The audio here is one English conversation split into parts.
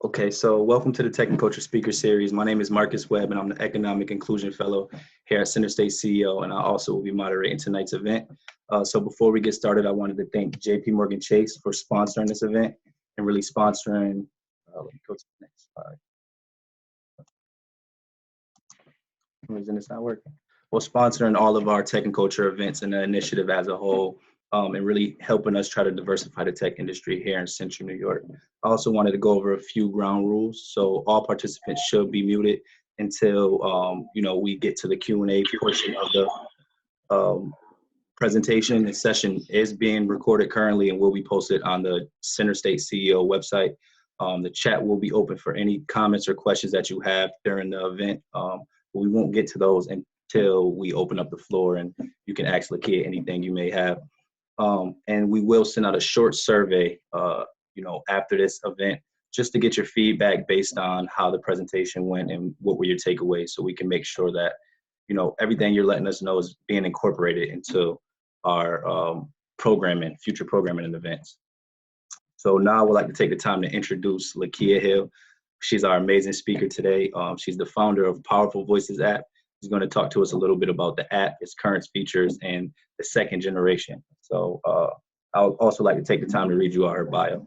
Okay, so welcome to the Tech and Culture Speaker Series. My name is Marcus Webb, and I'm the Economic Inclusion Fellow here at Center State CEO, and I also will be moderating tonight's event. So before we get started, I wanted to thank JP Chase for sponsoring this event and really sponsoring, let me go to the next slide. For some reason it's not working. Well, sponsoring all of our tech and culture events and the initiative as a whole, and really helping us try to diversify the tech industry here in Central New York. I also wanted to go over a few ground rules. So all participants should be muted until we get to the Q&A portion of the presentation. The session is being recorded currently and will be posted on the Center State CEO website. The chat will be open for any comments or questions that you have during the event. We won't get to those until we open up the floor and you can ask Lekia anything you may have. And we will send out a short survey, after this event, just to get your feedback based on how the presentation went and what were your takeaways, so we can make sure that, everything you're letting us know is being incorporated into our future programming and events. So now I would like to take the time to introduce Lekia Hill. She's our amazing speaker today. She's the founder of Powerful Voices app. She's going to talk to us a little bit about the app, its current features, and the second generation. So I would also like to take the time to read you out her bio.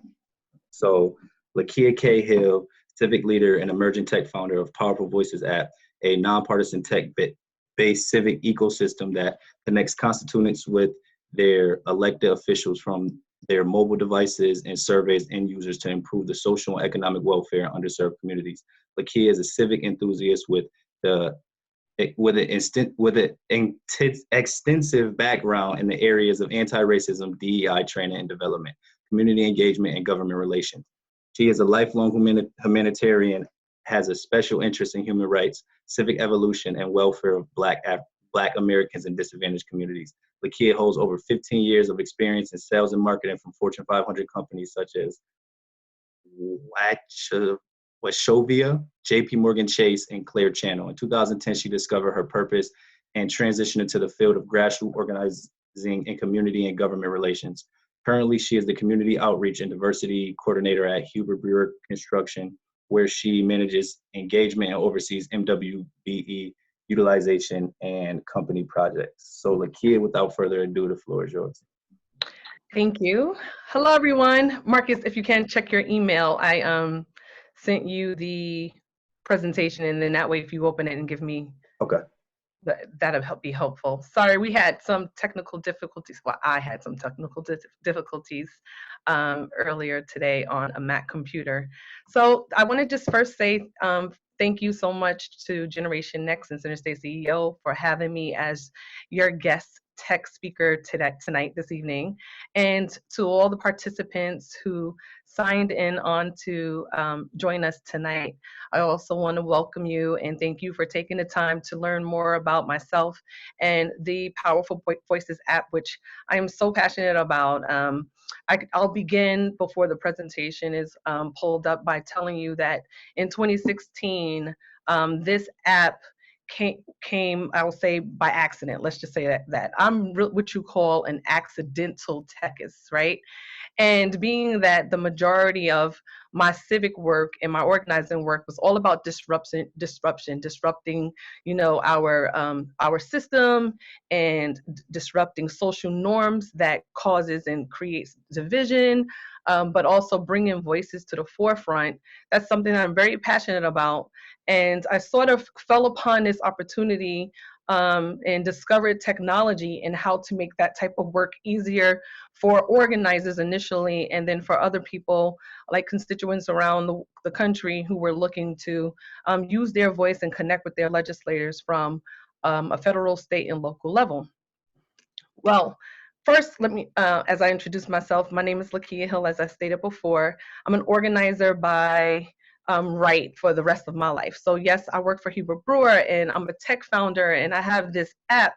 So Lekia K. Hill, civic leader and emerging tech founder of Powerful Voices app, a nonpartisan tech-based civic ecosystem that connects constituents with their elected officials from their mobile devices and surveys end users to improve the social and economic welfare in underserved communities. Lekia is a civic enthusiast with an extensive background in the areas of anti-racism, DEI training and development, community engagement, and government relations. She is a lifelong humanitarian, has a special interest in human rights, civic evolution, and welfare of Black Americans and disadvantaged communities. Lekia holds over 15 years of experience in sales and marketing from Fortune 500 companies such as Wachovia, JP Chase, and Clear Channel. In 2010, she discovered her purpose and transitioned into the field of grassroots organizing in community and government relations. Currently, she is the community outreach and diversity coordinator at Huber Brewer Construction, where she manages engagement and oversees MWBE utilization and company projects. So Lekia, without further ado, the floor is yours. Thank you. Hello, everyone. Marcus, if you can check your email, I sent you the presentation, and then that way, if you open it and give me, okay, that'll be helpful. Sorry, we had some technical difficulties. Well, I had some technical difficulties earlier today on a Mac computer. So I want to just first say thank you so much to Generation Next and Center State CEO for having me as your guest tech speaker tonight, this evening, and to all the participants who signed in on to join us tonight. I also want to welcome you and thank you for taking the time to learn more about myself and the Powerful Voices app, which I am so passionate about. I'll begin before the presentation is pulled up by telling you that in 2016, this app came, I will say, by accident. Let's just say that. I'm what you call an accidental techist, right? And being that the majority of my civic work and my organizing work was all about disrupting, our system and disrupting social norms that causes and creates division, but also bringing voices to the forefront. That's something that I'm very passionate about. And I sort of fell upon this opportunity and discovered technology and how to make that type of work easier for organizers initially, and then for other people like constituents around the country who were looking to use their voice and connect with their legislators from a federal, state, and local level. Well, first, let me, as I introduce myself, my name is Lekia Hill, as I stated before. I'm an organizer by right for the rest of my life. So yes, I work for Huber Brewer and I'm a tech founder and I have this app,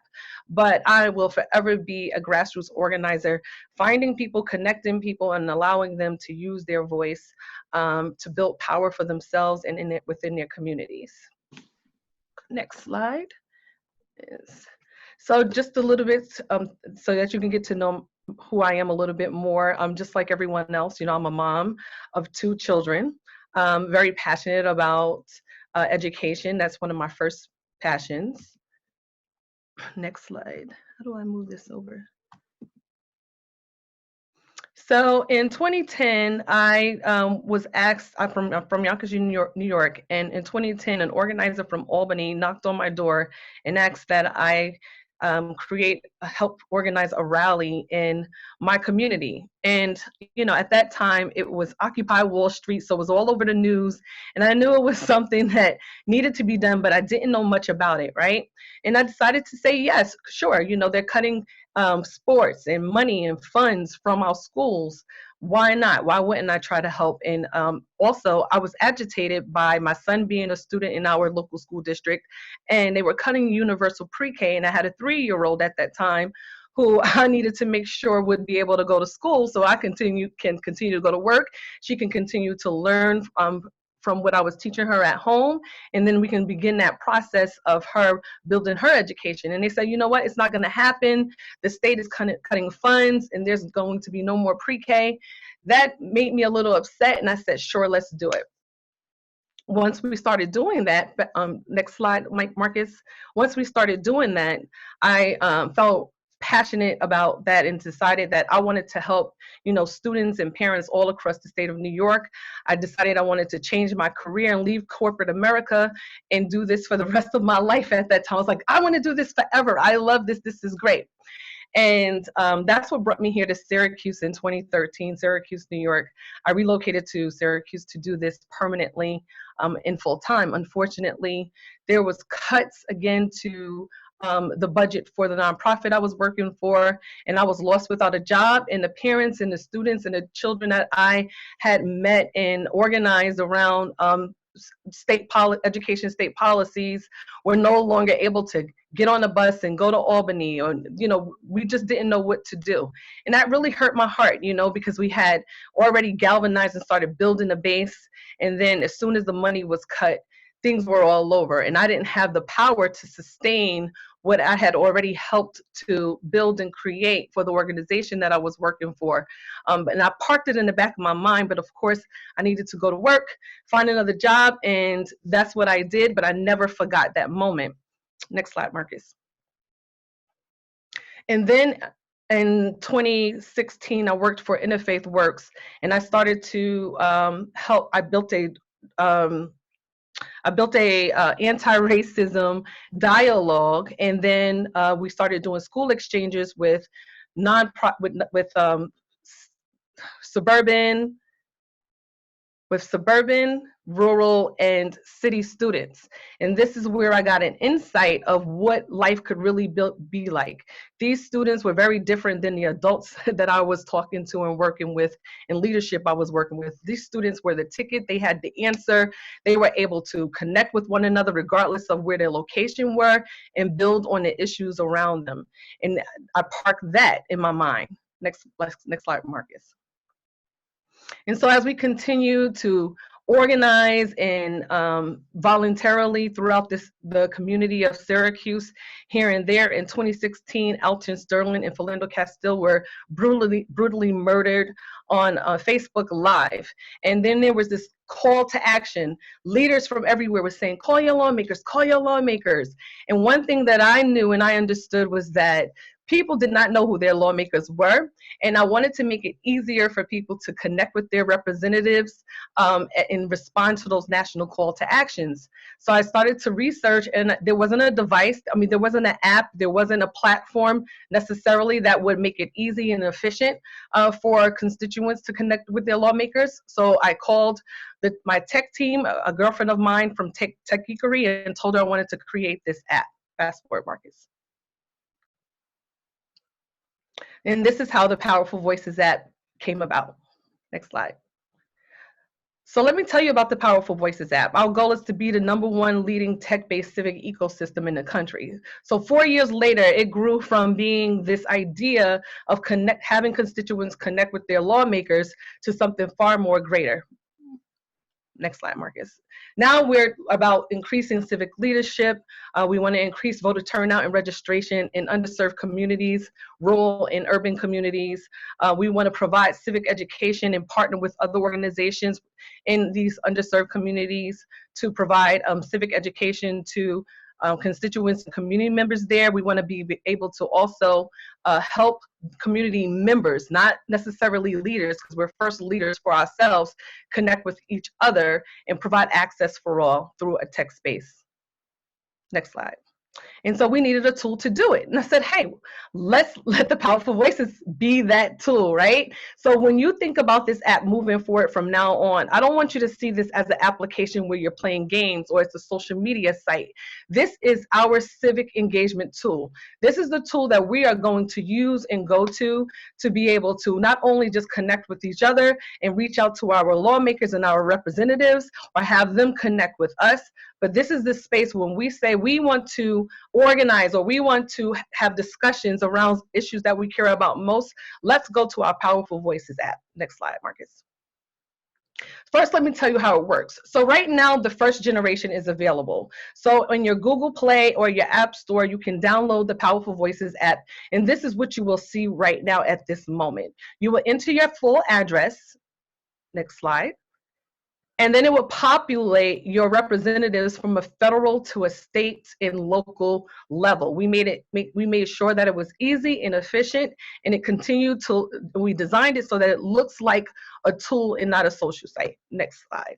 but I will forever be a grassroots organizer, finding people, connecting people, and allowing them to use their voice to build power for themselves and within their communities. Next slide is, so just a little bit so that you can get to know who I am a little bit more. I'm just like everyone else, I'm a mom of 2 children. Very passionate about education. That's one of my first passions. Next slide. How do I move this over? So in 2010, I was asked, I'm from Yonkers, New York, and in 2010, an organizer from Albany knocked on my door and asked that I help organize a rally in my community. And, you know, at that time, it was Occupy Wall Street, so it was all over the news. And I knew it was something that needed to be done, but I didn't know much about it, right? And I decided to say, yes, sure, you know, they're cutting sports and money and funds from our schools. Why not? Why wouldn't I try to help? And also, I was agitated by my son being a student in our local school district, and they were cutting universal pre-K, and I had a 3-year-old at that time who I needed to make sure would be able to go to school so I can continue to go to work. She can continue to learn from what I was teaching her at home, and then we can begin that process of her building her education. And they said, you know what, it's not going to happen. The state is cutting funds, and there's going to be no more pre-K. That made me a little upset, and I said, sure, let's do it. Once we started doing that, next slide, Marcus. Once we started doing that, I felt passionate about that and decided that I wanted to help, you know, students and parents all across the state of New York. I decided I wanted to change my career and leave corporate America and do this for the rest of my life. At that time, I was like, I want to do this forever. I love this. This is great. And that's what brought me here to Syracuse in 2013, Syracuse, New York. I relocated to Syracuse to do this permanently in full time. Unfortunately, there was cuts again to the budget for the nonprofit I was working for, and I was lost without a job. And the parents and the students and the children that I had met and organized around education state policies were no longer able to get on a bus and go to Albany, or, you know, we just didn't know what to do. And that really hurt my heart, you know, because we had already galvanized and started building a base. And then as soon as the money was cut, things were all over. And I didn't have the power to sustain what I had already helped to build and create for the organization that I was working for. And I parked it in the back of my mind, but of course I needed to go to work, find another job, and that's what I did, but I never forgot that moment. Next slide, Marcus. And then in 2016, I worked for Interfaith Works, and I started to help. I built a anti-racism dialogue, and then we started doing school exchanges with suburban, rural, and city students. And this is where I got an insight of what life could really be like. These students were very different than the adults that I was talking to and working with, and leadership I was working with. These students were the ticket, they had the answer, they were able to connect with one another regardless of where their location were and build on the issues around them. And I parked that in my mind. Next slide, Marcus. And so as we continue to organize and voluntarily throughout the community of Syracuse, here and there, in 2016, Alton Sterling and Philando Castile were brutally murdered on Facebook Live. And then there was this call to action. Leaders from everywhere were saying, call your lawmakers, call your lawmakers. And one thing that I knew and I understood was that people did not know who their lawmakers were, and I wanted to make it easier for people to connect with their representatives and respond to those national call to actions. So I started to research, and there wasn't a device, I mean, there wasn't an app, there wasn't a platform necessarily that would make it easy and efficient for constituents to connect with their lawmakers. So I called my tech team, a girlfriend of mine from Tech Geekery, and told her I wanted to create this app. Fast forward, Marcus. And this is how the Powerful Voices app came about. Next slide. So let me tell you about the Powerful Voices app. Our goal is to be the #1 leading tech-based civic ecosystem in the country. So 4 years later, it grew from being this idea of having constituents connect with their lawmakers to something far more greater. Next slide, Marcus. Now we're about increasing civic leadership. We want to increase voter turnout and registration in underserved communities, rural and urban communities. We want to provide civic education and partner with other organizations in these underserved communities to provide civic education to constituents and community members there. We want to be able to also help community members, not necessarily leaders, because we're first leaders for ourselves, connect with each other and provide access for all through a tech space. Next slide. And so we needed a tool to do it. And I said, hey, let's let the Powerful Voices be that tool, right? So when you think about this app moving forward from now on, I don't want you to see this as an application where you're playing games or it's a social media site. This is our civic engagement tool. This is the tool that we are going to use and go to be able to not only just connect with each other and reach out to our lawmakers and our representatives or have them connect with us, but this is the space when we say we want to organize or we want to have discussions around issues that we care about most. Let's go to our Powerful Voices app. Next slide, Marcus. First, let me tell you how it works. So right now, the first generation is available. So on your Google Play or your App Store, you can download the Powerful Voices app. And this is what you will see right now at this moment. You will enter your full address. Next slide. And then it will populate your representatives from a federal to a state and local level. We made sure that it was easy and efficient, and it continued to, we designed it so that it looks like a tool and not a social site. Next slide.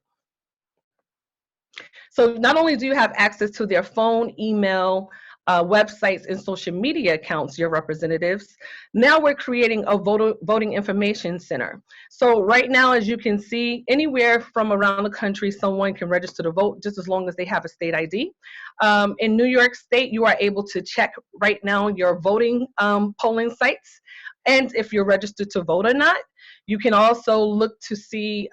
So not only do you have access to their phone, email, websites, and social media accounts, your representatives, now we're creating a voting information center. So right now, as you can see, anywhere from around the country, someone can register to vote just as long as they have a state ID. In New York State, you are able to check right now your voting polling sites and if you're registered to vote or not. You can also look to see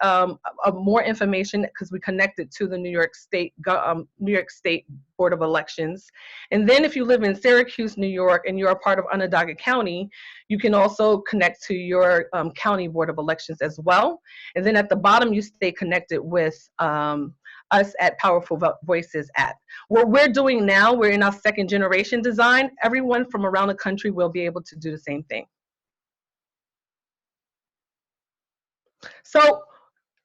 more information because we connected to the New York State Board of Elections. And then if you live in Syracuse, New York, and you're a part of Onondaga County, you can also connect to your County Board of Elections as well. And then at the bottom, you stay connected with us at Powerful Voices app. What we're doing now, we're in our second generation design. Everyone from around the country will be able to do the same thing. So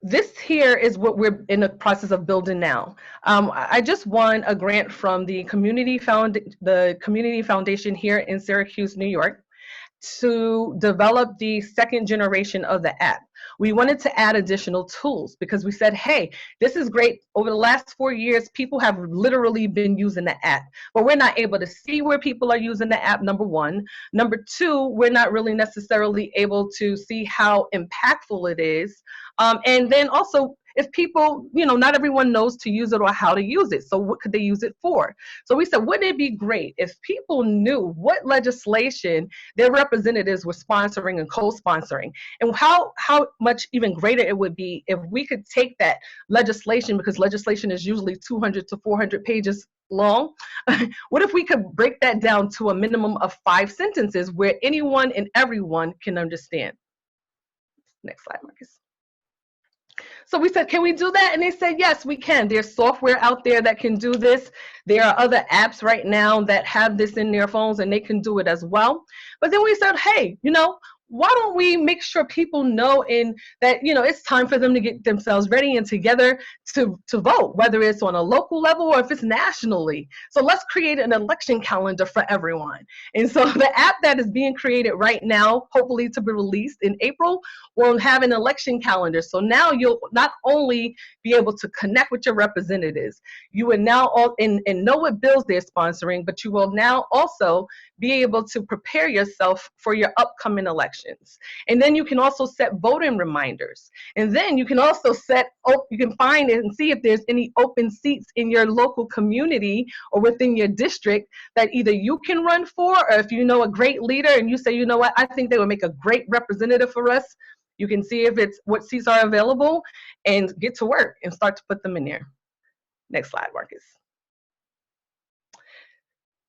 this here is what we're in the process of building now. I just won a grant from the Community Foundation here in Syracuse, New York, to develop the second generation of the app. We wanted to add additional tools because we said, hey, this is great. Over the last 4 years, people have literally been using the app, but we're not able to see where people are using the app, number one. Number two, we're not really necessarily able to see how impactful it is. And then also, if people, not everyone knows to use it or how to use it. So what could they use it for? So we said, wouldn't it be great if people knew what legislation their representatives were sponsoring and co-sponsoring, and how much even greater it would be if we could take that legislation, because legislation is usually 200 to 400 pages long. What if we could break that down to a minimum of 5 sentences where anyone and everyone can understand? Next slide, Marcus. So we said, can we do that? And they said, yes, we can. There's software out there that can do this. There are other apps right now that have this in their phones and they can do it as well. But then we said, hey, why don't we make sure people know that it's time for them to get themselves ready and together to vote, whether it's on a local level or if it's nationally. So let's create an election calendar for everyone. And so the app that is being created right now, hopefully to be released in April, will have an election calendar. So now you'll not only be able to connect with your representatives, you will now and know what bills they're sponsoring, but you will now also be able to prepare yourself for your upcoming elections. And then you can also set voting reminders. And then you can also you can find and see if there's any open seats in your local community or within your district that either you can run for, or if you know a great leader and you say, you know what, I think they would make a great representative for us, you can see if it's what seats are available and get to work and start to put them in there. Next slide, Marcus.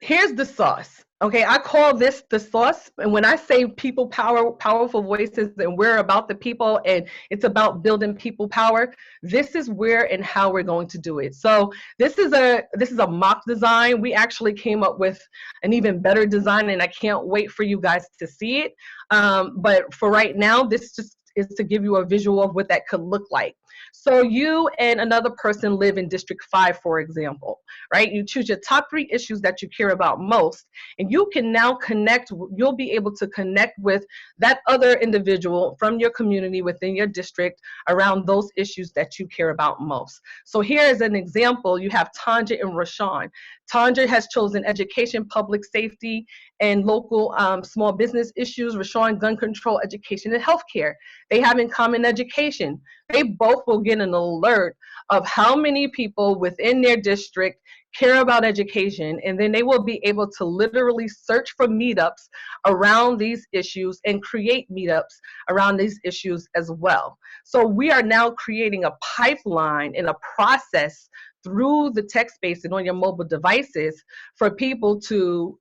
here's the sauce. Okay, I call this the sauce. And when I say people power, powerful voices, and we're about the people and it's about building people power, this is where and how we're going to do it. So this is a mock design. We actually came up with an even better design, and I can't wait for you guys to see it. But for right now, this just is to give you a visual of what that could look like. So you and another person live in District 5, for example, right? You choose your top 3 issues that you care about most, and you can now connect, you'll be able to connect with that other individual from your community within your district around those issues that you care about most. So here is an example. You have Tanja and Rashawn. Tanja has chosen education, public safety, and local small business issues. Rashawn, gun control, education, and healthcare. They have in common education. They both will get an alert of how many people within their district care about education, and then they will be able to literally search for meetups around these issues and create meetups around these issues as well. So we are now creating a pipeline and a process through the tech space and on your mobile devices for people to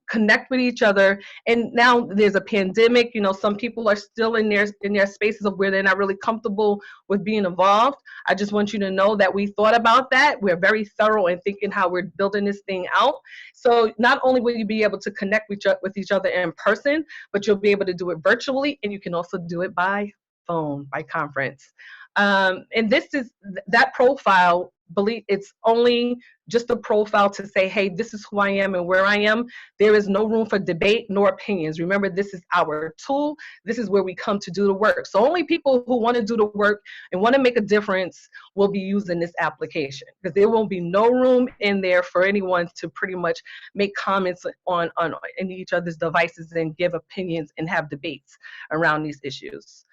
connect with each other. And now there's a pandemic, some people are still in their spaces of where they're not really comfortable with being involved. I just want you to know that we thought about that. We're very thorough in thinking how we're building this thing out. So not only will you be able to connect with each other in person, but you'll be able to do it virtually, and you can also do it by phone, by conference. And this is that profile. Believe it's only just a profile to say, hey, this is who I am and where I am. There is no room for debate nor opinions. Remember, this is our tool. This is where we come to do the work. So only people who want to do the work and want to make a difference will be using this application, because there won't be no room in there for anyone to pretty much make comments on each other's devices and give opinions and have debates around these issues.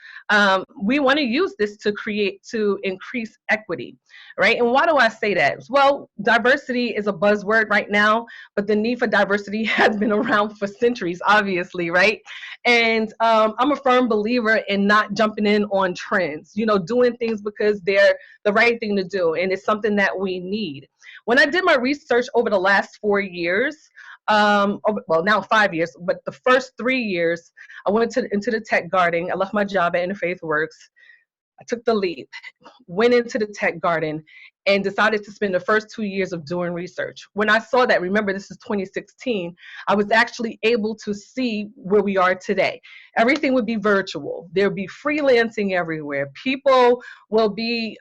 We want to use this to increase equity, right? And why do I say that? Well, diversity is a buzzword right now, but the need for diversity has been around for centuries, obviously, right? And I'm a firm believer in not jumping in on trends, doing things because they're the right thing to do, and it's something that we need. When I did my research over the last 4 years, well, now 5 years, but the first 3 years, I went into the tech garden. I left my job at Interfaith Works. I took the leap, went into the tech garden, and decided to spend the first 2 years of doing research. When I saw that, remember this is 2016, I was actually able to see where we are today. Everything would be virtual. There'll be freelancing everywhere. People will be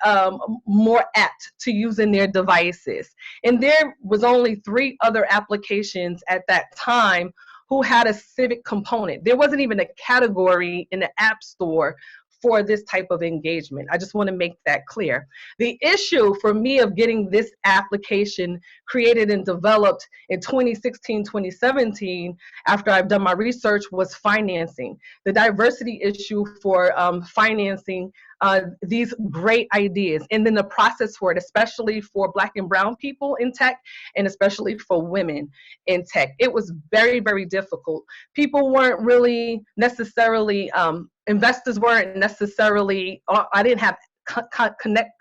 more apt to using their devices. And there was only 3 other applications at that time who had a civic component. There wasn't even a category in the App Store for this type of engagement. I just want to make that clear. The issue for me of getting this application created and developed in 2016, 2017, after I've done my research, was financing. The diversity issue for financing these great ideas, and then the process for it, especially for Black and brown people in tech, and especially for women in tech. It was very, very difficult. People weren't really necessarily, investors weren't necessarily, I didn't have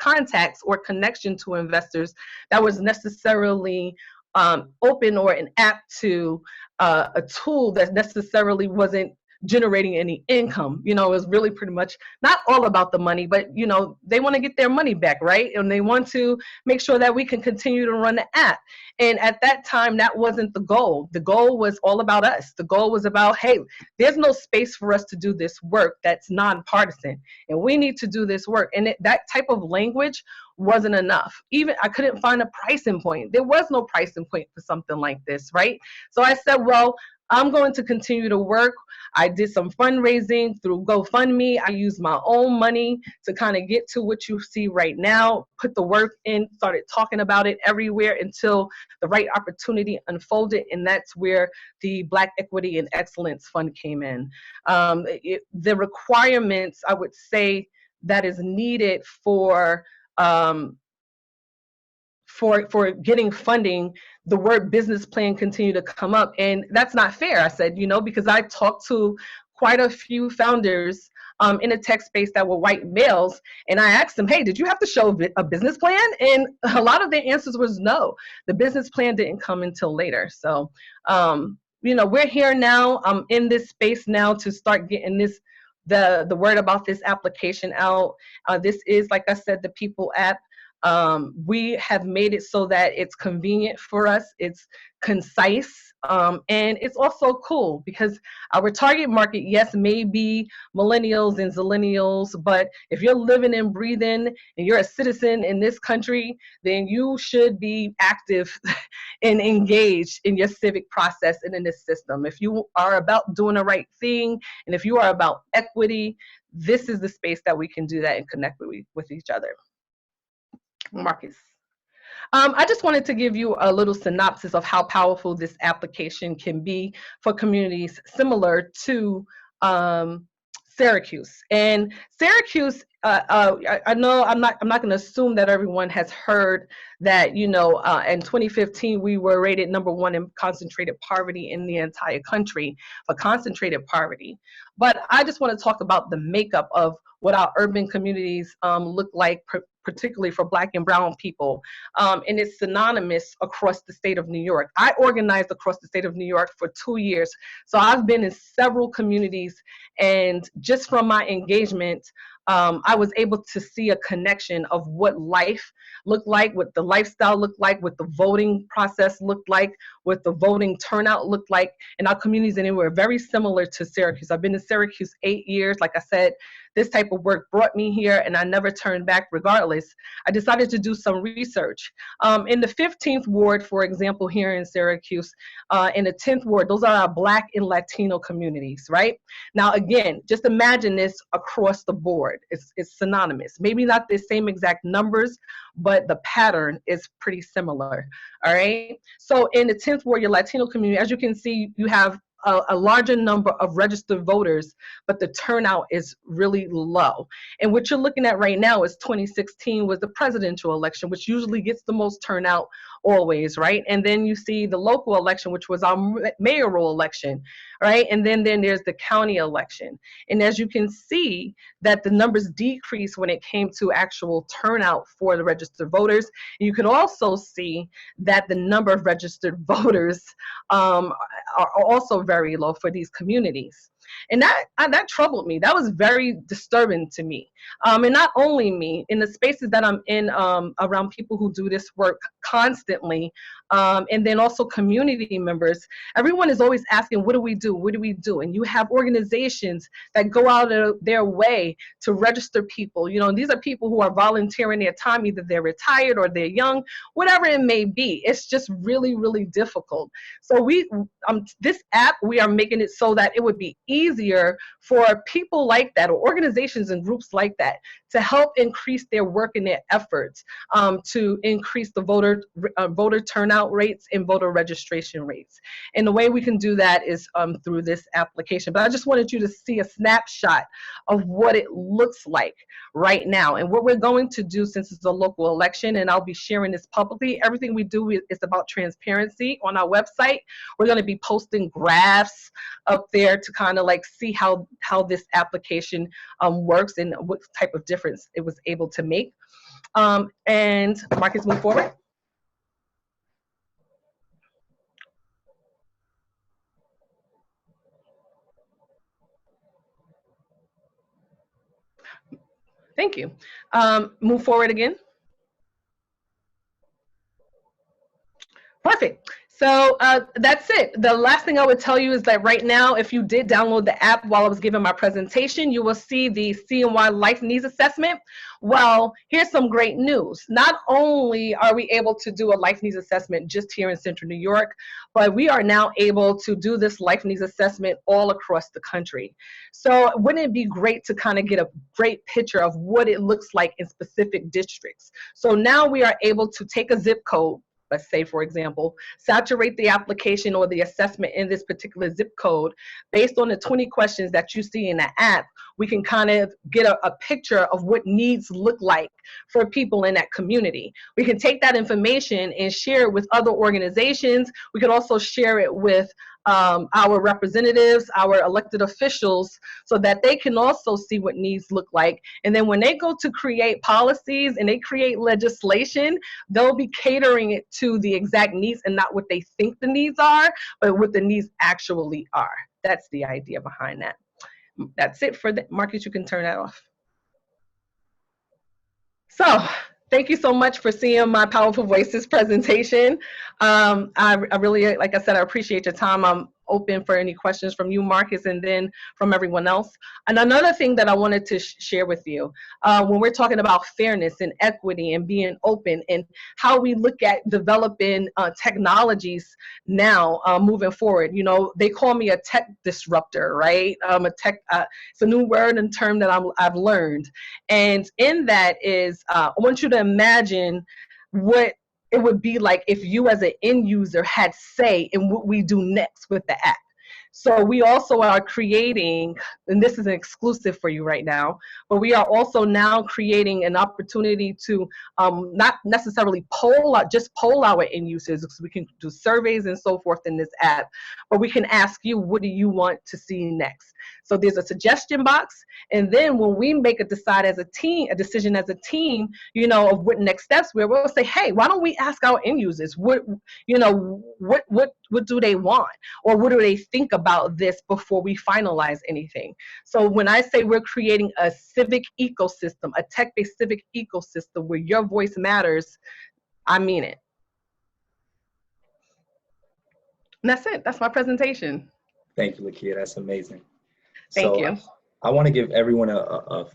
contacts or connection to investors that was necessarily open or an app to a tool that necessarily wasn't generating any income. It was really pretty much not all about the money, but they want to get their money back, right? And they want to make sure that we can continue to run the app. And at that time, that wasn't the goal. The goal was all about us. The goal was about, hey, there's no space for us to do this work that's nonpartisan, and we need to do this work. And that type of language wasn't enough. Even I couldn't find a pricing point. There was no pricing point for something like this, right? So I said, well, I'm going to continue to work. I did some fundraising through GoFundMe. I used my own money to kind of get to what you see right now, put the work in, started talking about it everywhere until the right opportunity unfolded. And that's where the Black Equity and Excellence Fund came in. The requirements, I would say, that is needed for getting funding, the word business plan continued to come up. And that's not fair, I said, because I talked to quite a few founders in a tech space that were white males. And I asked them, hey, did you have to show a business plan? And a lot of their answers was no. The business plan didn't come until later. So, you know, we're here now. I'm in this space now to start getting this, the word about this application out. This is, like I said, the People app. We have made it so that it's convenient for us, it's concise, and it's also cool because our target market, yes, may be millennials and zillennials, but if you're living and breathing and you're a citizen in this country, then you should be active and engaged in your civic process and in this system. If you are about doing the right thing, and if you are about equity, this is the space that we can do that and connect with each other. Marcus. I just wanted to give you a little synopsis of how powerful this application can be for communities similar to Syracuse. And Syracuse, I know I'm not going to assume that everyone has heard that, you know, in 2015 we were rated #1 in concentrated poverty in the entire country for concentrated poverty. But I just want to talk about the makeup of what our urban communities look like, particularly for Black and brown people. And it's synonymous across the state of New York. I organized across the state of New York for 2 years. So I've been in several communities, and just from my engagement, I was able to see a connection of what life looked like, what the lifestyle looked like, what the voting process looked like, what the voting turnout looked like in our communities, and they were very similar to Syracuse. I've been in Syracuse 8 years. Like I said, this type of work brought me here, and I never turned back regardless. I decided to do some research. In the 15th ward, for example, here in Syracuse, in the 10th ward, those are our Black and Latino communities, right? Now, again, just imagine this across the board. It's synonymous. Maybe not the same exact numbers, but the pattern is pretty similar, all right? So in the 10th ward, your Latino community, as you can see, you have a larger number of registered voters, but the turnout is really low. And what you're looking at right now is 2016 was the presidential election, which usually gets the most turnout always, right? And then you see the local election, which was our mayoral election, right? And then there's the county election. And as you can see that the numbers decreased when it came to actual turnout for the registered voters. You can also see that the number of registered voters are also very low for these communities. And that troubled me. That was very disturbing to me. And not only me, in the spaces that I'm in around people who do this work constantly, and then also community members, everyone is always asking, what do we do? What do we do? And you have organizations that go out of their way to register people. You know, these are people who are volunteering their time, either they're retired or they're young, whatever it may be. It's just really, really difficult. So this app, we are making it so that it would be easier for people like that, or organizations and groups like that, to help increase their work and their efforts to increase the voter turnout rates and voter registration rates. And the way we can do that is through this application. But I just wanted you to see a snapshot of what it looks like right now. And what we're going to do, since it's a local election, and I'll be sharing this publicly, everything we do is about transparency on our website. We're going to be posting graphs up there to kind of like see how this application works and what type of difference it was able to make. And Marcus, move forward. Thank you. Move forward again. Perfect. So that's it. The last thing I would tell you is that right now, if you did download the app while I was giving my presentation, you will see the CNY Life Needs Assessment. Well, here's some great news. Not only are we able to do a life needs assessment just here in Central New York, but we are now able to do this life needs assessment all across the country. So wouldn't it be great to kind of get a great picture of what it looks like in specific districts? So now we are able to take a zip code, let's say, for example, saturate the application or the assessment in this particular zip code. Based on the 20 questions that you see in the app, we can kind of get a picture of what needs look like for people in that community. We can take that information and share it with other organizations. We can also share it with our representatives, our elected officials, so that they can also see what needs look like. And then when they go to create policies and they create legislation, they'll be catering it to the exact needs and not what they think the needs are, but what the needs actually are. That's the idea behind that. That's it for the Marcus. You can turn that off. So thank you so much for seeing my Powerful Voices presentation. I really, like I said, I appreciate your time. I'm open for any questions from you, Marcus, and then from everyone else. And another thing that I wanted to share with you, when we're talking about fairness and equity and being open and how we look at developing technologies now moving forward. You know, they call me a tech disruptor, right? It's a new word and term that I've learned. And in that is, I want you to imagine what it would be like if you as an end user had say in what we do next with the app. So we also are creating, and this is an exclusive for you right now, but we are also now creating an opportunity to not necessarily just poll our end users, because we can do surveys and so forth in this app, but we can ask you, what do you want to see next? So there's a suggestion box, and then when we make a decision as a team, you know, of what next steps we'll say, hey, why don't we ask our end users what do they want, or what do they think about this before we finalize anything? So when I say we're creating a civic ecosystem, a tech-based civic ecosystem where your voice matters, I mean it. And that's it. That's my presentation. Thank you, Lekia. That's amazing. Thank So you. I want to give everyone a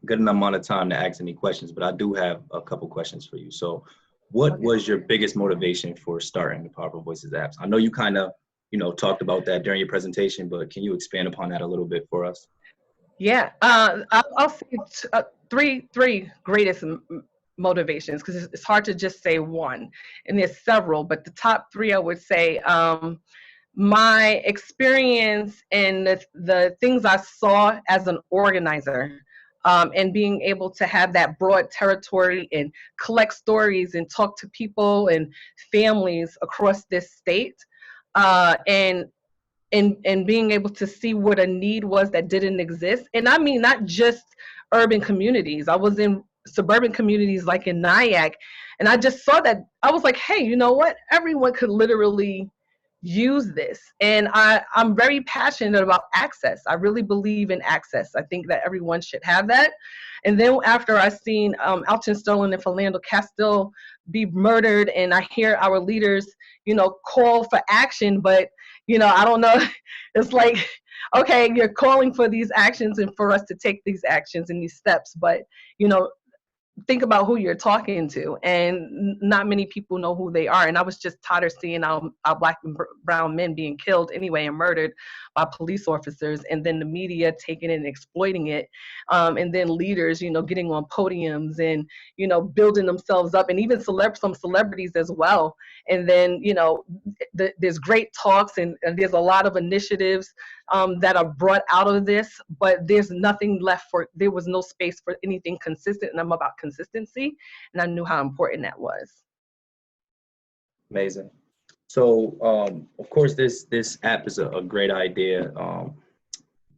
good amount of time to ask any questions, but I do have a couple questions for you. So what was your biggest motivation for starting the Powerful Voices apps? I know you kind of, talked about that during your presentation, but can you expand upon that a little bit for us? Yeah, I'll say three greatest motivations, because it's hard to just say one, and there's several, but the top three I would say, my experience and the things I saw as an organizer, and being able to have that broad territory and collect stories and talk to people and families across this state, and being able to see what a need was that didn't exist. And I mean, not just urban communities. I was in suburban communities like in Nyack, and I just saw that. I was like, hey, you know what? Everyone could literally use this. And I'm very passionate about access. I really believe in access. I think that everyone should have that. And then after I seen Alton Sterling and Philando Castile be murdered, and I hear our leaders, call for action, but I don't know. It's like, okay, you're calling for these actions and for us to take these actions and these steps, but think about who you're talking to, and not many people know who they are. And I was just tired of seeing our Black and brown men being killed anyway and murdered by police officers, and then the media taking it and exploiting it, and then leaders, getting on podiums and building themselves up, and even some celebrities as well. And then there's great talks, and there's a lot of initiatives that are brought out of this, but there was no space for anything consistent, and I'm about consistency, and I knew how important that was. Amazing. So, of course, this app is a great idea,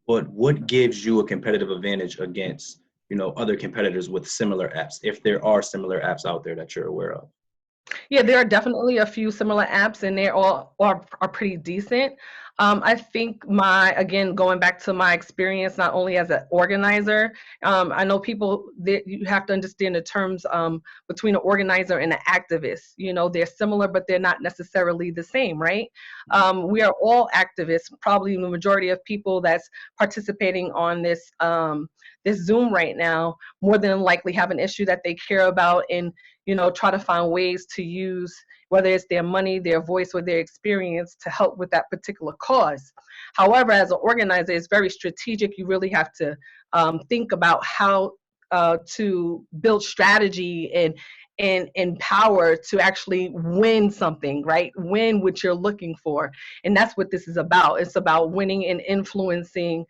but what gives you a competitive advantage against, other competitors with similar apps, if there are similar apps out there that you're aware of? Yeah, there are definitely a few similar apps, and they all are pretty decent. I think again, going back to my experience, not only as an organizer, I know you have to understand the terms between an organizer and an activist. They're similar, but they're not necessarily the same, right? We are all activists. Probably the majority of people that's participating on this Zoom right now more than likely have an issue that they care about, and try to find ways to use, whether it's their money, their voice, or their experience to help with that particular cause. However, as an organizer, it's very strategic. You really have to think about how to build strategy and power to actually win something, right? Win what you're looking for. And that's what this is about. It's about winning and influencing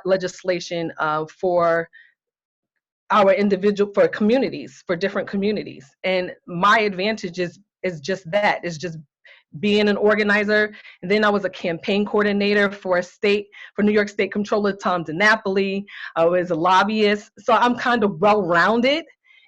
legislation for communities, for different communities. And my advantage is just that. It's just being an organizer. And then I was a campaign coordinator for New York State Comptroller Tom DiNapoli. I was a lobbyist. So I'm kind of well-rounded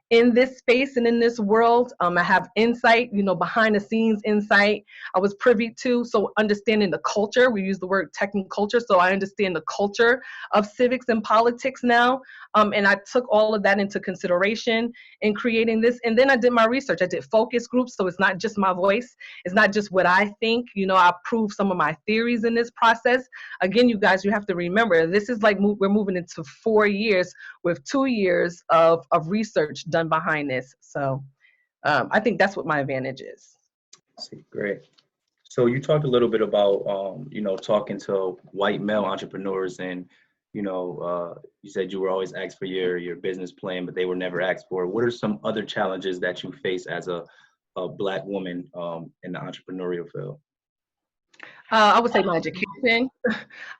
in this space and in this world. I have insight, behind the scenes insight I was privy to. So understanding the culture, we use the word tech and culture. So I understand the culture of civics and politics now. And I took all of that into consideration in creating this. And then I did my research. I did focus groups. So it's not just my voice. It's not just what I think. I proved some of my theories in this process. Again, you guys, you have to remember, this is like we're moving into 4 years with 2 years of research done behind this. So I think that's what my advantage is. See, great. So you talked a little bit about, talking to white male entrepreneurs, and, you said you were always asked for your business plan, but they were never asked for. What are some other challenges that you face as a Black woman in the entrepreneurial field? I would say my education.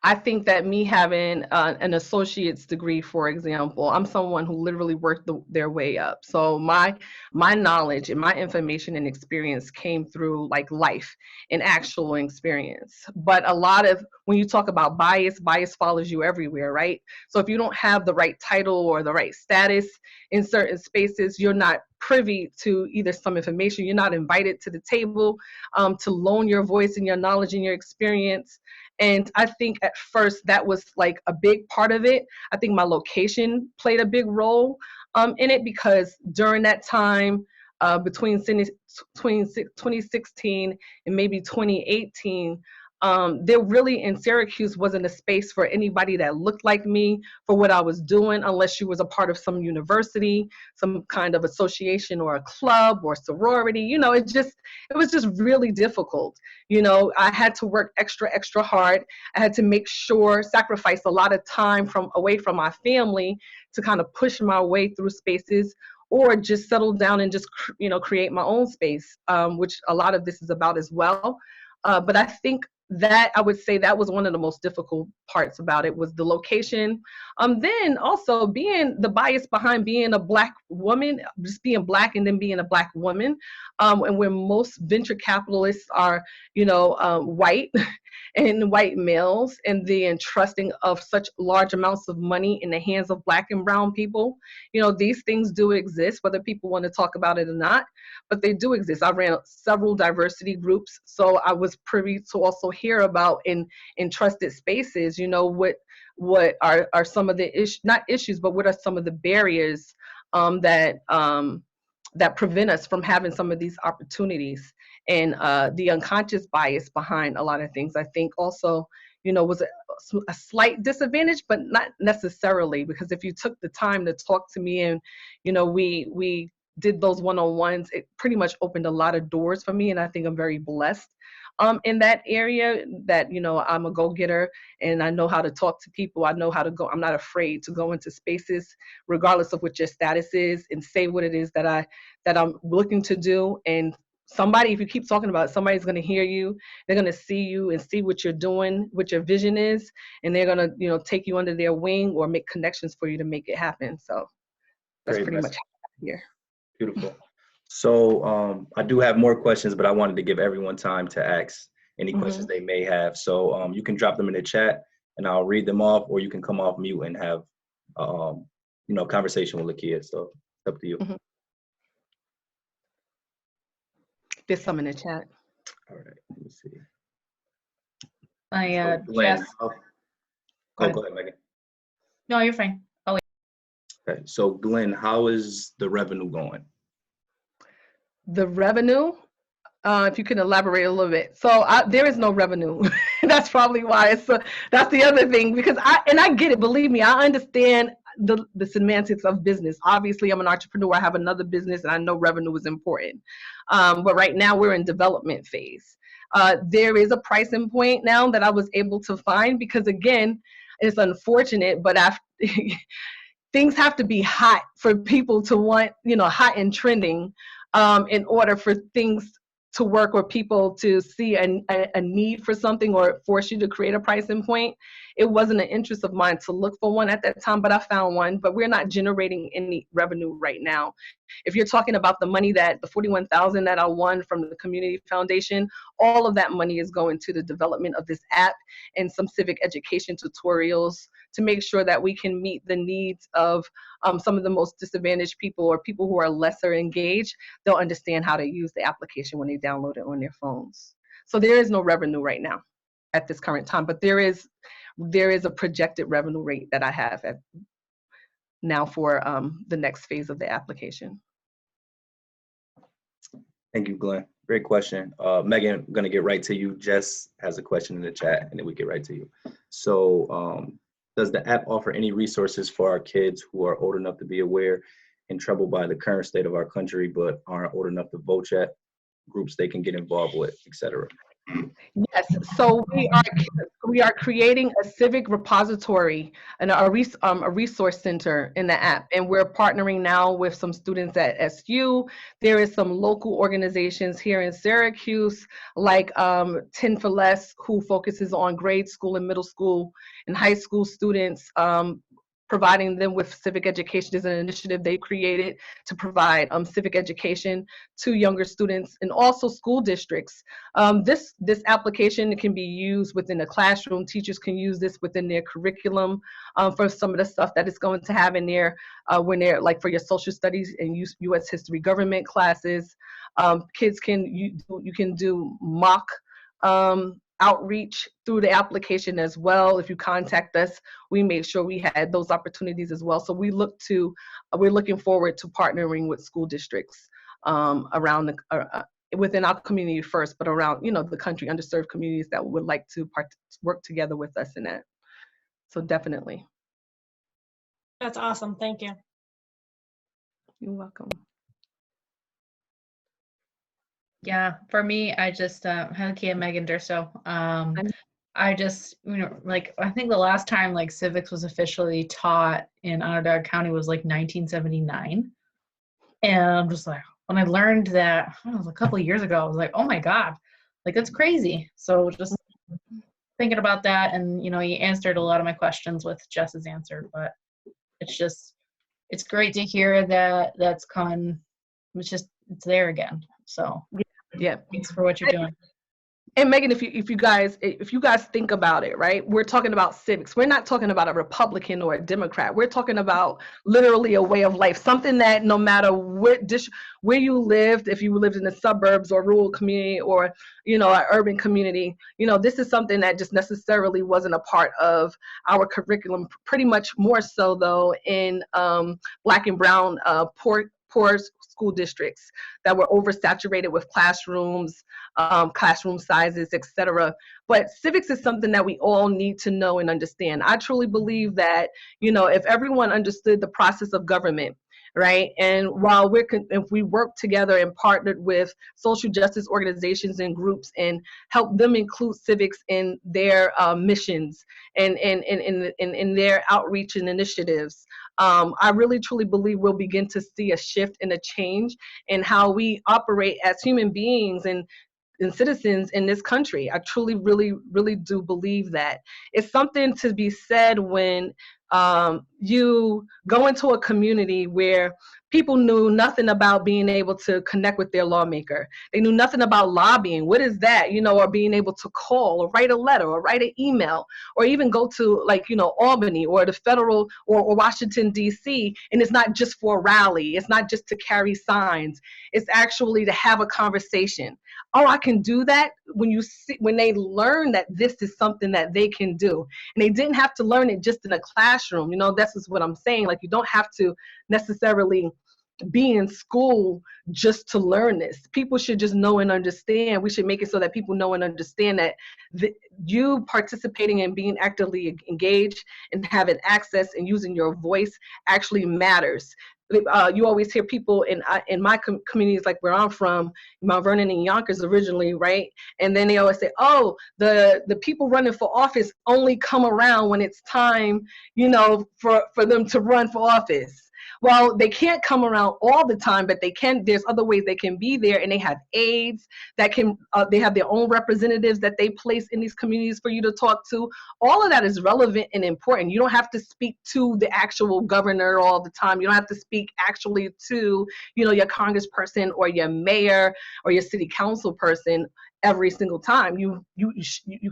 I think that me having an associate's degree, for example, I'm someone who literally worked their way up. So my knowledge and my information and experience came through like life and actual experience. But a lot of, when you talk about bias follows you everywhere, right? So if you don't have the right title or the right status in certain spaces, you're not privy to either some information, you're not invited to the table to loan your voice and your knowledge and your experience. And I think at first that was like a big part of it. I think my location played a big role in it, because during that time, between 2016 and maybe 2018, there really in Syracuse wasn't a space for anybody that looked like me for what I was doing, unless you was a part of some university, some kind of association or a club or sorority. It was just really difficult. I had to work extra hard. I had to sacrifice a lot of time away from my family to kind of push my way through spaces, or just settle down and just, create my own space, which a lot of this is about as well. But I think that I would say that was one of the most difficult parts about it, was the location. Then also being the bias behind being a Black woman, just being Black and then being a Black woman, and where most venture capitalists are, white and white males, and the entrusting of such large amounts of money in the hands of Black and brown people. These things do exist, whether people want to talk about it or not, but they do exist. I ran several diversity groups, so I was privy to also hear about in trusted spaces, what are some of the not issues, but what are some of the barriers that prevent us from having some of these opportunities, and the unconscious bias behind a lot of things. I think also, was a slight disadvantage, but not necessarily, because if you took the time to talk to me and, we did those one-on-ones, it pretty much opened a lot of doors for me. And I think I'm very blessed in that area, that, I'm a go-getter and I know how to talk to people. I know how to go. I'm not afraid to go into spaces, regardless of what your status is, and say what it is that I'm looking to do. And somebody, if you keep talking about it, somebody's going to hear you. They're going to see you and see what you're doing, what your vision is, and they're going to, take you under their wing or make connections for you to make it happen. So that's pretty much here. Beautiful. So I do have more questions, but I wanted to give everyone time to ask any questions they may have. So you can drop them in the chat and I'll read them off, or you can come off mute and have, conversation with Lekia. So it's up to you. There's some in the chat. All right, let me see. Glenn, go ahead, Megan. No, you're fine. Oh, wait. Okay, so Glenn, how is the revenue going? The revenue, if you can elaborate a little bit. So there is no revenue. That's probably why. That's the other thing, because I get it. Believe me, I understand the semantics of business. Obviously, I'm an entrepreneur. I have another business, and I know revenue is important. But right now, we're in development phase. There is a pricing point now that I was able to find, because again, it's unfortunate, but things have to be hot for people to want, hot and trending, in order for things to work or people to see a need for something or force you to create a pricing point. It wasn't an interest of mine to look for one at that time, but I found one. But we're not generating any revenue right now. If you're talking about the money that the 41,000 that I won from the community foundation, all of that money is going to the development of this app and some civic education tutorials to make sure that we can meet the needs of some of the most disadvantaged people or people who are lesser engaged. They'll understand how to use the application when they download it on their phones. So there is no revenue right now at this current time, but there is a projected revenue rate that I have at now for the next phase of the application. Thank you, Glenn. Great question. Megan, I'm going to get right to you. Jess has a question in the chat, and then we get right to you. So does the app offer any resources for our kids who are old enough to be aware and troubled by the current state of our country, but aren't old enough to vote yet? Groups they can get involved with, etc. Yes, so we are creating a civic repository and a resource center in the app, and we're partnering now with some students at SU. There is some local organizations here in Syracuse, like 10 for Less, who focuses on grade school and middle school and high school students, providing them with civic education. Is an initiative they created to provide civic education to younger students and also school districts. This application can be used within a classroom. Teachers can use this within their curriculum for some of the stuff that it's going to have in there when they're like for your social studies and U.S. history government classes. Kids you can do mock outreach through the application as well. If you contact us, we made sure we had those opportunities as well. So we're looking forward to partnering with school districts around within our community first, but around the country, underserved communities that would like to work together with us in that. So definitely. That's awesome. Thank you. You're welcome. Yeah, for me, I just Lekia, Megan Durso. I just, like, I think the last time like civics was officially taught in Onondaga County was like 1979. And I'm just like, when I learned that, it was a couple of years ago, I was like, oh my God, like that's crazy. So just thinking about that, and you answered a lot of my questions with Jess's answer, but it's great to hear that that's coming. It's there again. So yeah, thanks for what you're doing. And Megan, if you guys think about it, right? We're talking about civics. We're not talking about a Republican or a Democrat. We're talking about literally a way of life, something that no matter where you lived, if you lived in the suburbs or rural community or an urban community, this is something that just necessarily wasn't a part of our curriculum. Pretty much more so though in Black and brown poor school districts that were oversaturated with classrooms, classroom sizes, etc. But civics is something that we all need to know and understand. I truly believe that, if everyone understood the process of government, right? And while if we work together and partnered with social justice organizations and groups and help them include civics in their missions and in their outreach and initiatives, I really truly believe we'll begin to see a shift and a change in how we operate as human beings and citizens in this country. I truly, really, really do believe that. It's something to be said when you go into a community where people knew nothing about being able to connect with their lawmaker. They knew nothing about lobbying. What is that? Or being able to call or write a letter or write an email or even go to Albany or the federal or Washington, D.C. And it's not just for a rally. It's not just to carry signs. It's actually to have a conversation. Oh, I can do that. When they learn that this is something that they can do, and they didn't have to learn it just in a classroom. That's just what I'm saying. Like, you don't have to necessarily be in school just to learn this. People should just know and understand. We should make it so that people know and understand that you participating and being actively engaged and having access and using your voice actually matters. You always hear people in my communities, like where I'm from, Mount Vernon and Yonkers originally, right? And then they always say, oh, the people running for office only come around when it's time, for them to run for office. Well, they can't come around all the time, but they can. There's other ways they can be there, and they have aides that can. They have their own representatives that they place in these communities for you to talk to. All of that is relevant and important. You don't have to speak to the actual governor all the time. You don't have to speak actually to, your congressperson or your mayor or your city council person every single time. You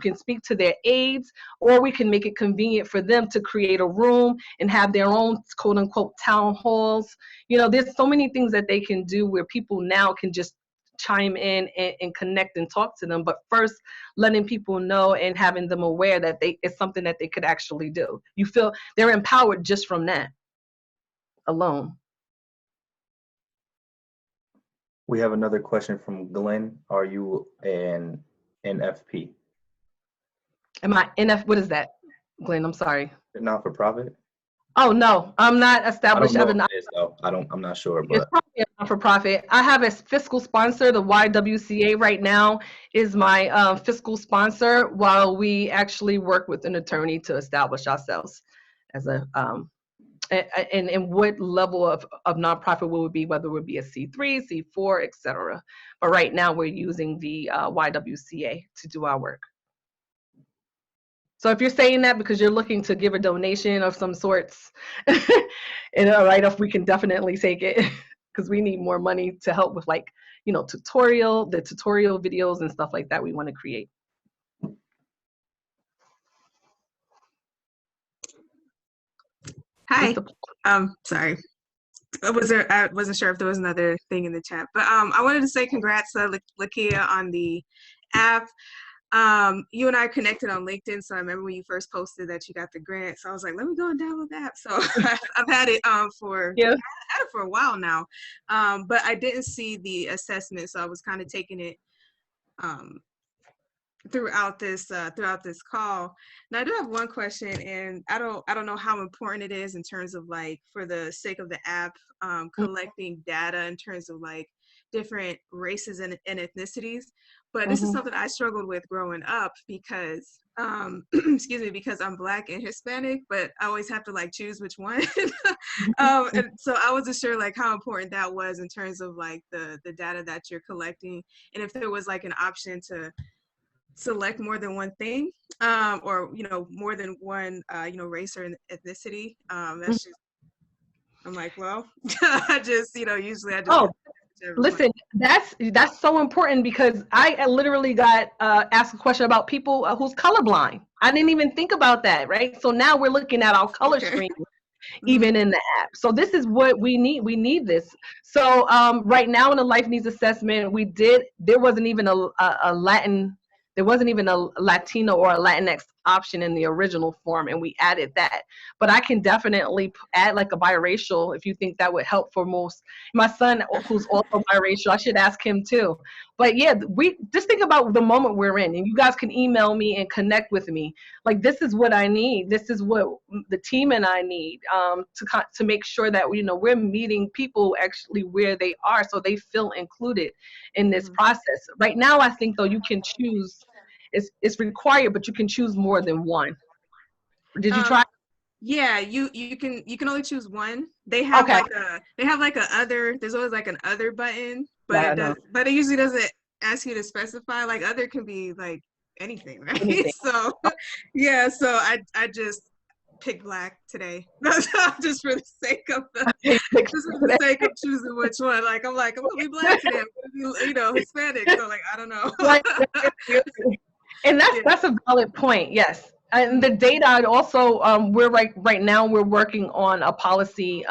can speak to their aides, or we can make it convenient for them to create a room and have their own quote unquote town halls. There's so many things that they can do where people now can just chime in and connect and talk to them. But first, letting people know and having them aware that it's something that they could actually do. You feel they're empowered just from that alone. We have another question from Glenn. Are you an NFP? Am I what is that, Glenn? I'm sorry. Not for profit? Oh no, I'm not established. I don't know if it is, though. I'm not sure, but it's probably a not-for-profit. I have a fiscal sponsor. The YWCA right now is my fiscal sponsor, while we actually work with an attorney to establish ourselves as a and what level of nonprofit will it be, whether it would be a C3, C4, etc. But right now we're using the YWCA to do our work. So if you're saying that because you're looking to give a donation of some sorts, and a write-off, we can definitely take it because we need more money to help with the tutorial videos and stuff like that we want to create. Hi. Sorry. I wasn't sure if there was another thing in the chat, but I wanted to say congrats to Lekia on the app. You and I connected on LinkedIn, so I remember when you first posted that you got the grant. So I was like, let me go and download the app. So I've had it for yeah. I've had it for a while now, but I didn't see the assessment, so I was kind of taking it throughout this call. Now I do have one question, and I don't know how important it is in terms of for the sake of the app, collecting data in terms of different races and ethnicities. But this is something I struggled with growing up because excuse me, because I'm Black and Hispanic, but I always have to choose which one. And so I wasn't sure how important that was in terms of the data that you're collecting, and if there was an option to select more than one thing, or more than one race or ethnicity. That's just, I'm well, I just usually I just listen, that's so important, because I literally got asked a question about people who's colorblind. I didn't even think about that, right? So now we're looking at our color screen even in the app. So this is what we need. We need this. So right now in the life needs assessment, there wasn't even a Latin. There wasn't even a Latino or a Latinx option in the original form, and we added that. But I can definitely add a biracial if you think that would help for most. My son, who's also biracial, I should ask him too. But yeah, we just think about the moment we're in, and you guys can email me and connect with me. This is what I need. This is what the team and I need to make sure that we're meeting people actually where they are, so they feel included in this process. Right now, I think though you can choose. It's required, but you can choose more than one. Did you try? Yeah, you can only choose one. They have okay. other. There's always an other button, but yeah, but it usually doesn't ask you to specify. Other can be anything, right? Anything. So yeah, so I just picked Black today, just for the sake of choosing which one. I'm gonna be Black today. I'm gonna be Hispanic. So I don't know. And that's a valid point. Yes. And the data also, we're right now we're working on a policy,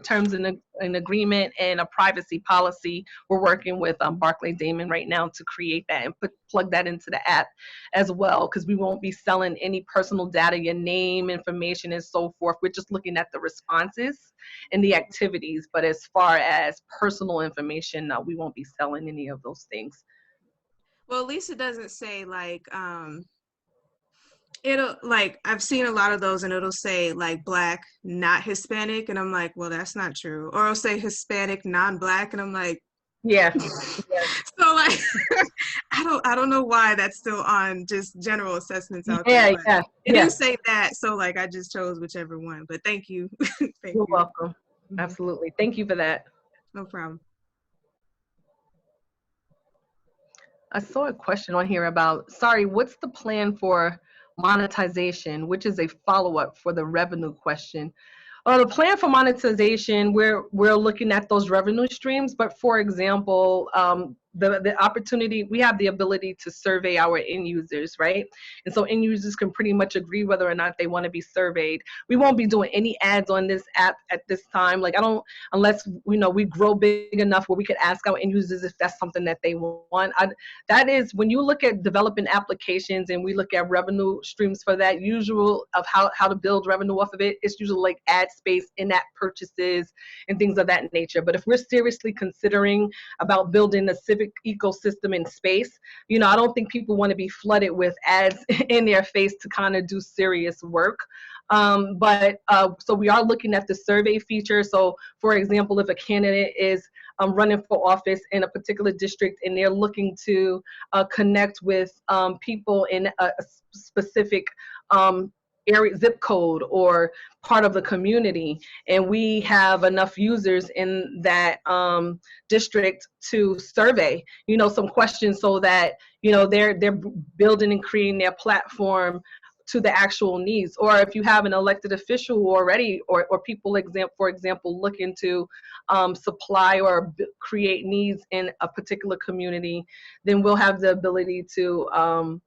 terms and an agreement, and a privacy policy. We're working with Barclay Damon right now to create that and plug that into the app as well, because we won't be selling any personal data, your name, information, and so forth. We're just looking at the responses and the activities. But as far as personal information, no, we won't be selling any of those things. Well, at least it doesn't say it'll I've seen a lot of those, and it'll say Black, not Hispanic, and I'm well, that's not true. Or it'll say Hispanic, non-Black, and I'm yeah. So I don't know why that's still on just general assessments out there. It didn't say that, so I just chose whichever one. But thank you. You're welcome. Absolutely. Thank you for that. No problem. I saw a question on here about, sorry, what's the plan for monetization, which is a follow-up for the revenue question. The plan for monetization, we're looking at those revenue streams, but for example, the opportunity, we have the ability to survey our end users, right? And so end users can pretty much agree whether or not they want to be surveyed. We won't be doing any ads on this app at this time. Like, I don't, unless, you know, we grow big enough where we could ask our end users if that's something that they want. That is, when you look at developing applications and we look at revenue streams for that, usual of how to build revenue off of it, it's usually like ad space, in-app purchases, and things of that nature. But if we're seriously considering about building a civic ecosystem in space, you know, I don't think people want to be flooded with ads in their face to kind of do serious work. So we are looking at the survey feature. So for example, if a candidate is running for office in a particular district and they're looking to connect with people in a specific area, zip code, or part of the community, and we have enough users in that district to survey, you know, some questions so that, you know, they're building and creating their platform to the actual needs. Or if you have an elected official already, or people, for example, looking to supply or create needs in a particular community, then we'll have the ability to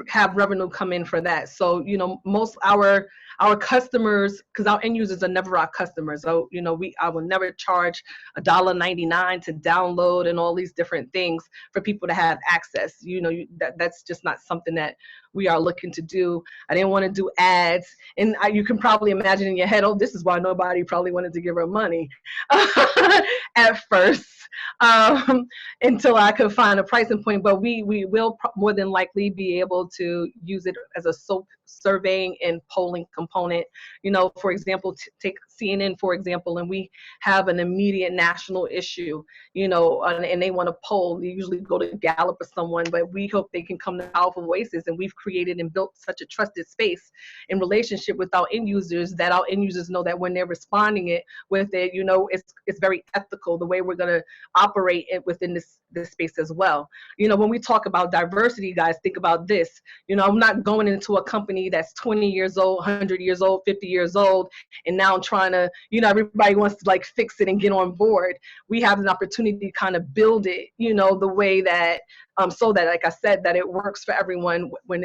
have revenue come in for that. So, you know, most our customers, because our end users are never our customers. So, you know, I will never charge $1.99 to download and all these different things for people to have access. You know, that's just not something that we are looking to do. I didn't want to do ads, and you can probably imagine in your head, oh, this is why nobody probably wanted to give her money at first, until I could find a pricing point. But we will more than likely be able to use it as a surveying and polling component. You know, for example, take CNN, for example, and we have an immediate national issue, you know, and they want to poll. They usually go to Gallup or someone, but we hope they can come to Powerful Voices, and we've created and built such a trusted space in relationship with our end users that our end users know that when they're responding it with it, you know, it's very ethical the way we're going to operate it within this space as well. You know, when we talk about diversity, guys, think about this. You know, I'm not going into a company that's 20 years old, 100 years old, 50 years old, and now I'm trying to, you know, everybody wants to like fix it and get on board. We have an opportunity to kind of build it, you know, the way that, so that, like I said, that it works for everyone when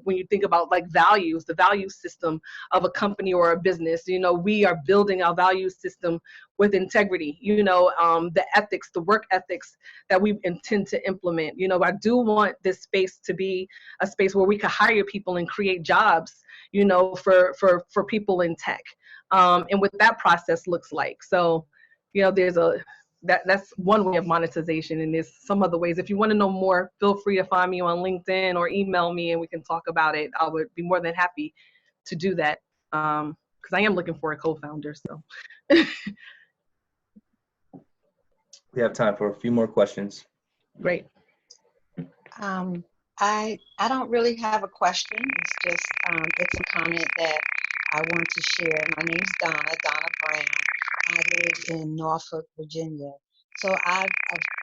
you think about like values, the value system of a company or a business, you know, we are building our value system with integrity, you know, the ethics, the work ethics that we intend to implement. You know, I do want this space to be a space where we can hire people and create jobs, you know, for people in tech, and what that process looks like. So, you know, that's one way of monetization, and there's some other ways. If you want to know more, feel free to find me on LinkedIn or email me and we can talk about it. I would be more than happy to do that, because I am looking for a co-founder. So We have time for a few more questions. great. I don't really have a question. It's just it's a comment that I want to share. My name's Donna Brown. I live in Norfolk, Virginia. So I've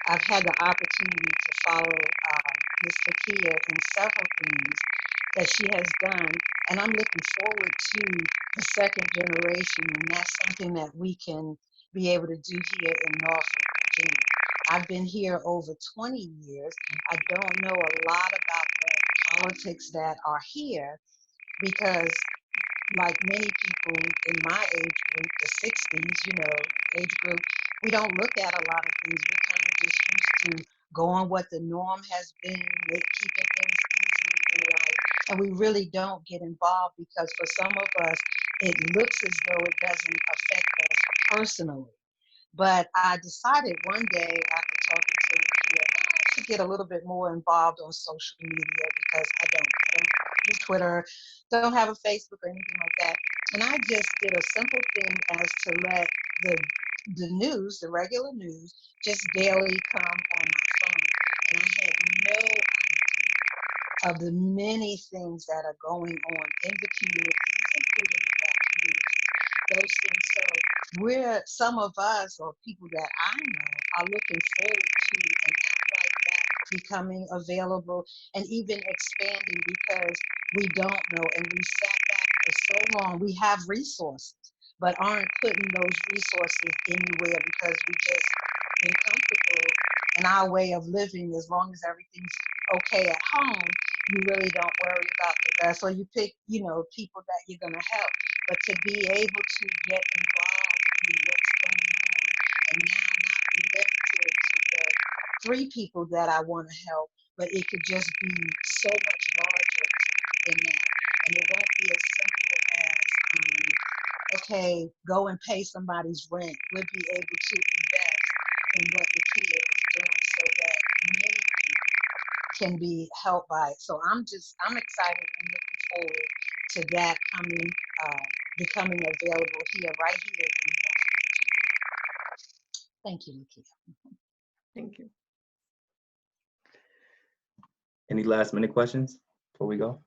had the opportunity to follow Ms. Lekia in several things that she has done, and I'm looking forward to the second generation, and that's something that we can be able to do here in Norfolk, Virginia. I've been here over 20 years. I don't know a lot about the politics that are here because, like many people in my age group, the 60s, you know, age group, we don't look at a lot of things. We're kind of just used to going what the norm has been, keeping things easy in life. And we really don't get involved because for some of us, it looks as though it doesn't affect us personally. But I decided one day after talking to Lekia, I should get a little bit more involved on social media because I don't use Twitter, don't have a Facebook or anything like that. And I just did a simple thing as to let the news, the regular news, just daily come on my phone. And I had no idea of the many things that are going on in the communities, including the Black community. those things. So some of us or people that I know are looking forward to an app like that becoming available and even expanding because we don't know and we sat back for so long. We have resources, but aren't putting those resources anywhere because we just been comfortable in our way of living. As long as everything's okay at home, you really don't worry about the rest. Or you pick, people that you're going to help. But to be able to get involved in what's going on and now not be limited to the 3 people that I want to help, but it could just be so much larger than that. And it won't be as simple as, okay, go and pay somebody's rent. We'll be able to invest in what Lekia is doing so that many people can be helped by it. So I'm excited and looking forward to that becoming available here, right here in Washington. Thank you, Lekia. Thank you. Any last minute questions before we go?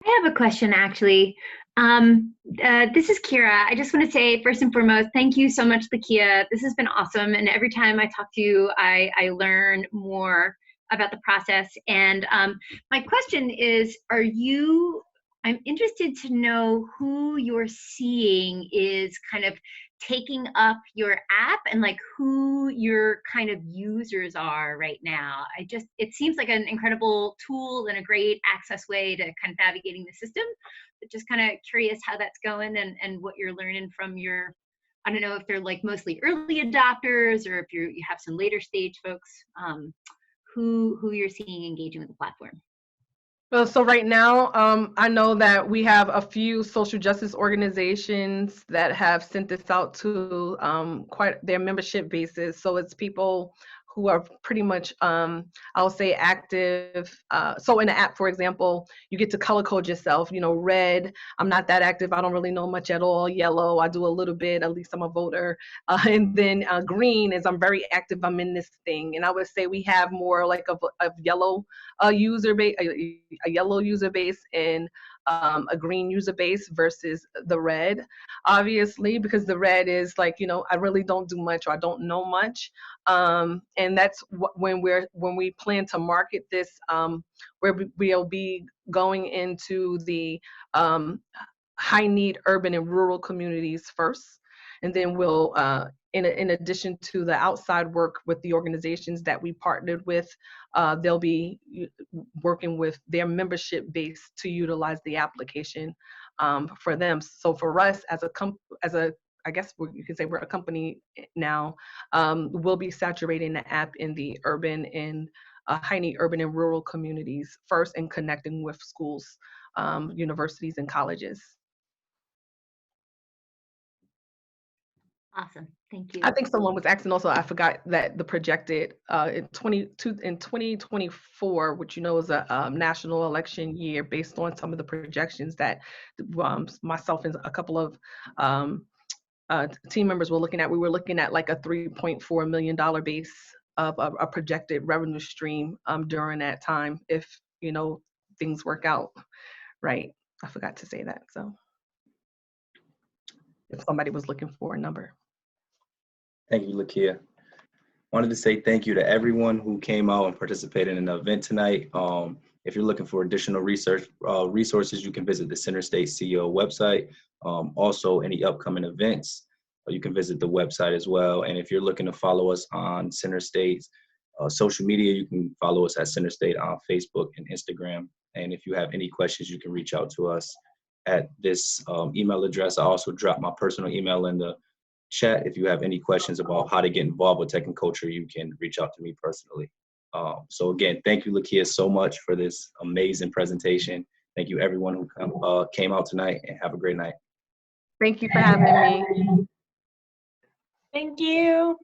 I have a question, actually. This is Kira. I just want to say, first and foremost, thank you so much, Lekia. This has been awesome. And every time I talk to you, I learn more about the process. And my question is, I'm interested to know who you're seeing is kind of taking up your app and like who your kind of users are right now. It seems like an incredible tool and a great access way to kind of navigating the system, but just kind of curious how that's going and what you're learning from I don't know if they're like mostly early adopters or if you have some later stage folks, who you're seeing engaging with the platform. Well, so right now, I know that we have a few social justice organizations that have sent this out to quite their membership bases. So it's people who are pretty much, I'll say, active. So in the app, for example, you get to color code yourself. Red, I'm not that active. I don't really know much at all. Yellow, I do a little bit. At least I'm a voter. And then green is I'm very active. I'm in this thing. And I would say we have more like of yellow user base, a yellow user base and a green user base versus the red, obviously, because the red is like, I really don't do much or I don't know much. And that's when we plan to market this, where we'll be going into the high need urban and rural communities first. And then we'll, in addition to the outside work with the organizations that we partnered with, they'll be working with their membership base to utilize the application for them. So for us I guess you could say we're a company now, we'll be saturating the app in the urban and high need urban and rural communities first and connecting with schools, universities and colleges. Awesome, thank you. I think someone was asking also, I forgot that the projected in 2024, which is a national election year, based on some of the projections that myself and a couple of team members were looking at. We were looking at like a $3.4 million base of a projected revenue stream during that time, if things work out right. I forgot to say that. So if somebody was looking for a number. Thank you, Lekia. Wanted to say thank you to everyone who came out and participated in the event tonight. If you're looking for additional resources, you can visit the Center State CEO website. Also, any upcoming events, you can visit the website as well. And if you're looking to follow us on Center State's social media, you can follow us at Center State on Facebook and Instagram. And if you have any questions, you can reach out to us at this email address. I also dropped my personal email in the chat. If you have any questions about how to get involved with tech and culture, you can reach out to me personally. So again, thank you, Lekia, so much for this amazing presentation. Thank you, everyone who came out tonight, and have a great night. Thank you for having me. Thank you.